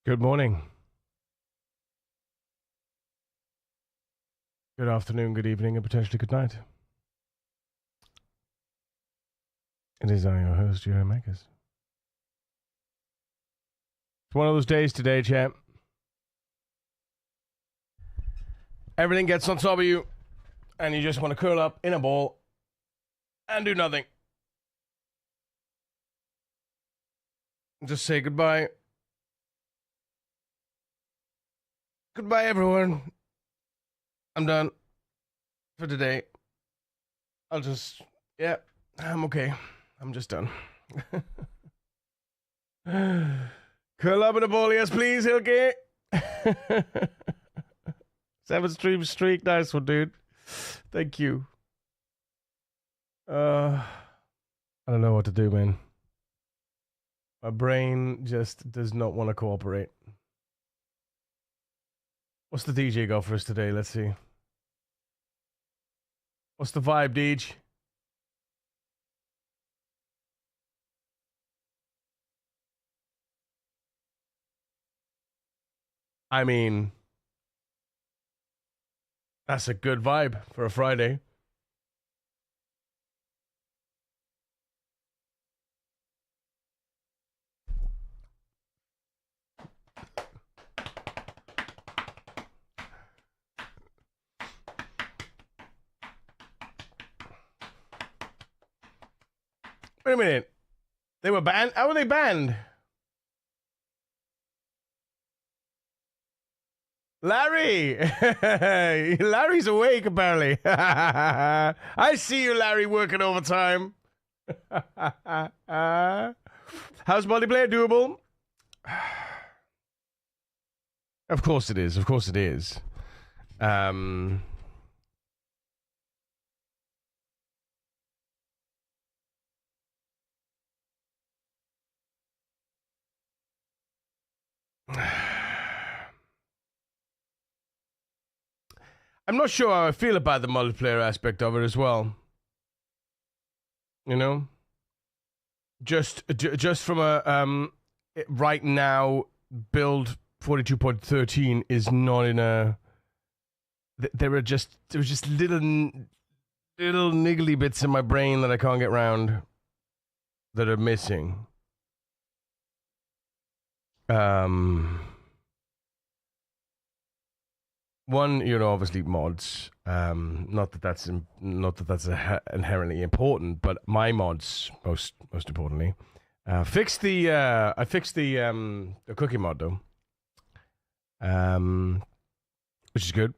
Good morning. Good afternoon, good evening, and potentially good night. It is I, your host, Jerry Makers. It's one of those days today, champ. Everything gets on top of you, and you just want to curl up in a ball and do nothing. Just say goodbye. Goodbye, everyone. I'm done for today. I'm okay. I'm just done. Curl up in a ball, yes, please, Hilke. 7 stream streak, nice one, dude. Thank you. I don't know what to do, man. My brain just does not want to cooperate. What's the DJ got for us today? Let's see. What's the vibe, Deej? I mean, that's a good vibe for a Friday. Wait a minute. They were banned? How were they banned? Larry! Larry's awake, apparently. I see you, Larry, working overtime. How's multiplayer doable? Of course it is. Of course it is. I'm not sure how I feel about the multiplayer aspect of it as well. You know? Just from a right now build 42.13 is not in a. There were just little niggly bits in my brain that I can't get round that are missing. One, obviously mods. Not that that's inherently important, but my mods most importantly. I fixed the cookie mod though, which is good.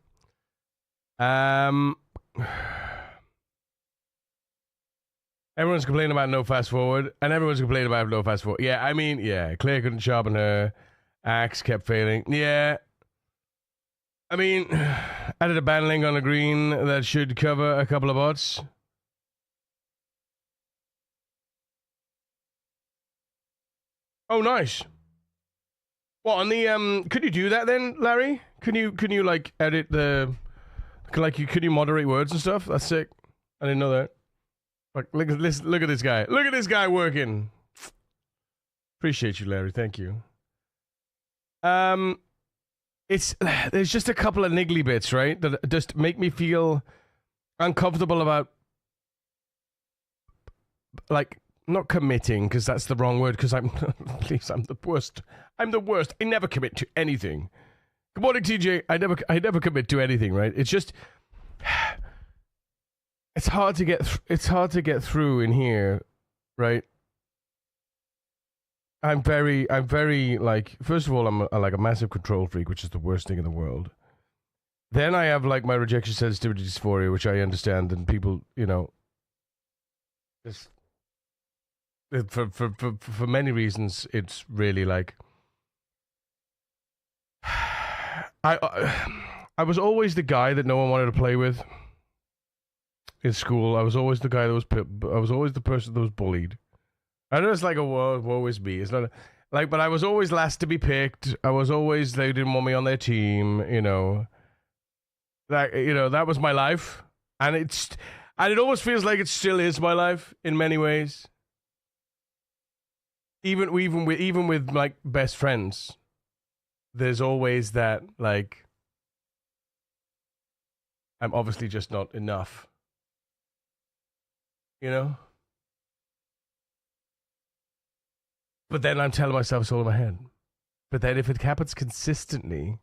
Everyone's complaining about no fast forward, and everyone's complaining about no fast forward. Yeah, I mean, yeah, Claire couldn't sharpen her axe, kept failing. Yeah. I mean, added a ban link on a green that should cover a couple of bots. Oh, nice. Well, on the could you do that then, Larry? Can you like edit the could you moderate words and stuff? That's sick. I didn't know that. Like, look at this guy. Look at this guy working. Appreciate you, Larry. Thank you. There's just a couple of niggly bits, right, that just make me feel uncomfortable about, like, not committing, because that's the wrong word, because please, I'm the worst. I'm the worst. I never commit to anything. Good morning, TJ. I never commit to anything, right? It's just, it's hard to get through in here, right? I'm very like, first of all, I'm like a massive control freak, which is the worst thing in the world. Then I have like my rejection sensitivity dysphoria, which I understand, and people, just for many reasons, it's really like I was always the guy that no one wanted to play with in school. I was always the guy that I was always the person that was bullied. I know it's like a woe is me. It's not like, but I was always last to be picked. I was always, they didn't want me on their team. That was my life, and it almost feels like it still is my life in many ways. Even with like best friends, there's always that, like, I'm obviously just not enough, you know? But then I'm telling myself it's all in my head. But then if it happens consistently,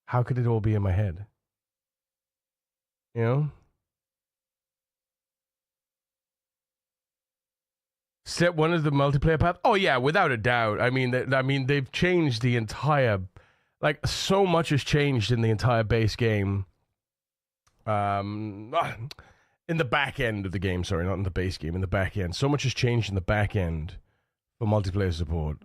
how could it all be in my head? You know? Step one is the multiplayer path. Oh yeah, without a doubt. I mean, they've changed the entire, like, so much has changed in the entire base game. In the back end of the game, sorry, not in the base game, in the back end. So much has changed in the back end for multiplayer support,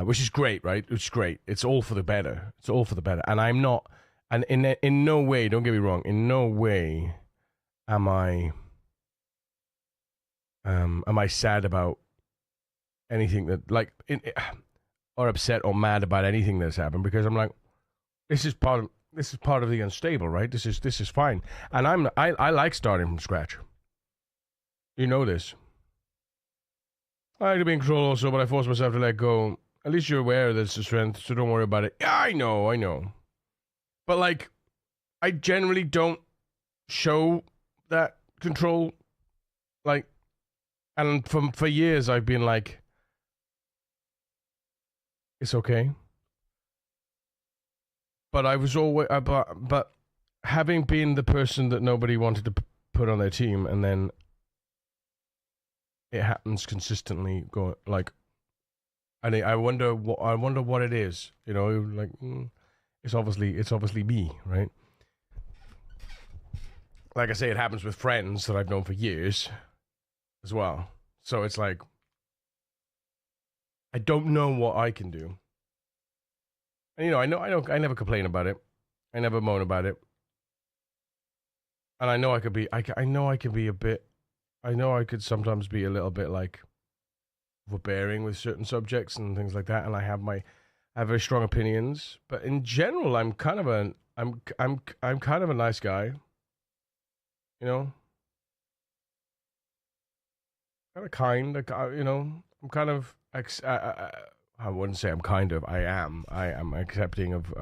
which is great, right? It's great. It's all for the better. It's all for the better. And I'm not, and in no way, don't get me wrong, in no way am I sad about anything that, like, or upset or mad about anything that's happened, because I'm like, this is part of the unstable, right? This is fine, and I like starting from scratch. You know this. I like to be in control also, but I force myself to let go. At least you're aware that it's a strength, so don't worry about it. Yeah, I know. But, like, I generally don't show that control. Like, and for years I've been like, it's okay. But I was always, but having been the person that nobody wanted to put on their team, and then it happens consistently, going like, and I wonder what it is, you know, like, it's obviously me, right? Like I say, it happens with friends that I've known for years as well. So it's like, I don't know what I can do. And, you know, I never complain about it. I never moan about it. And I know I could be, I know I can be a bit, I know I could sometimes be a little bit, like, overbearing with certain subjects and things like that. And I have very strong opinions. But in general, I'm kind of I'm kind of a nice guy. You know? Kind of kind, like, you know, I'm kind of, I wouldn't say I'm kind of, I am accepting of